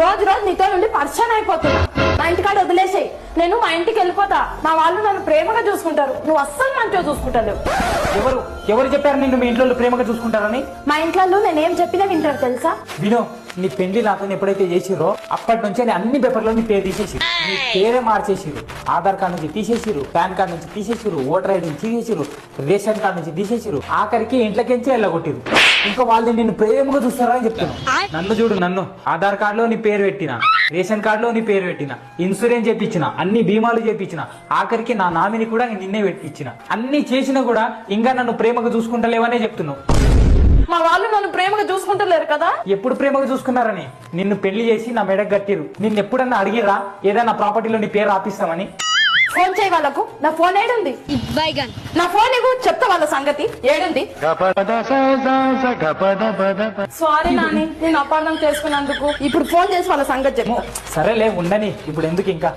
రోజు రోజు నీతో నుండి పరిచయం అయిపోతున్నా. మా ఇంటికాడ వదిలేసేయి, నేను మా ఇంటికి వెళ్ళిపోతా. మా వాళ్ళు నన్ను ప్రేమగా చూసుకుంటారు, నువ్వు అస్సలు మంచిగా చూసుకుంటావు. ఎవరు ఎవరు చెప్పారు నిన్ను మీ ఇంట్లో ప్రేమగా చూసుకుంటారని? మా ఇంట్లో నేనేం చెప్పినా వింటారు తెలుసా? వినో, నీ పెళ్లి నాతో ఎప్పుడైతే చేసిరో అప్పటి నుంచే అన్ని పేపర్లో నీ పేరు తీసేసి నీ పేరే మార్చేసిరు. ఆధార్ కార్డు నుంచి తీసేసిరు, పాన్ కార్డు నుంచి తీసేసిరు, ఓటర్ ఐడి నుంచి తీసేసిరు, రేషన్ కార్డు నుంచి తీసేసిరు, ఆఖరికి ఇంట్లోకించి వెళ్ళగొట్టిరు. ఇంకా వాళ్ళు నిన్ను ప్రేమగా చూస్తారా అని చెప్తున్నాను. నన్ను చూడు, నన్ను ఆధార్ కార్డులో నీ పేరు పెట్టిన, రేషన్ కార్డులో నీ పేరు పెట్టిన, ఇన్సూరెన్స్ చేపించిన, అన్ని బీమాలు చేపించిన, ఆఖరికి నా నామిని కూడా నిన్నే పెట్టించిన. అన్ని చేసినా కూడా ఇంకా నన్ను ప్రేమగా చూసుకుంటలేవనే చెప్తున్నావు. మా వాళ్ళు నన్ను ప్రేమగా చూసుకుంటలేరు కదా? ఎప్పుడు ప్రేమగా చూసుకున్నారని? నిన్ను పెళ్లి చేసి నా మెడకు కట్టిరు. నిన్ను ఎప్పుడన్నా అడిగిరా ఏదైనా ప్రాపర్టీలో నీ పేరు రాపిస్తామని? ఫోన్ చేయి వాళ్ళకు. నా ఫోన్ ఏడుంది? నా ఫోన్ ఇవ్వు, చెప్తా వాళ్ళ సంగతి ఏడుంది. సారీ నాని, నేను అపార్థం చేసుకున్నందుకు. ఇప్పుడు ఫోన్ చేసి వాళ్ళ సంగతి చెప్పు. సరేలే ఉండని, ఇప్పుడు ఎందుకు ఇంకా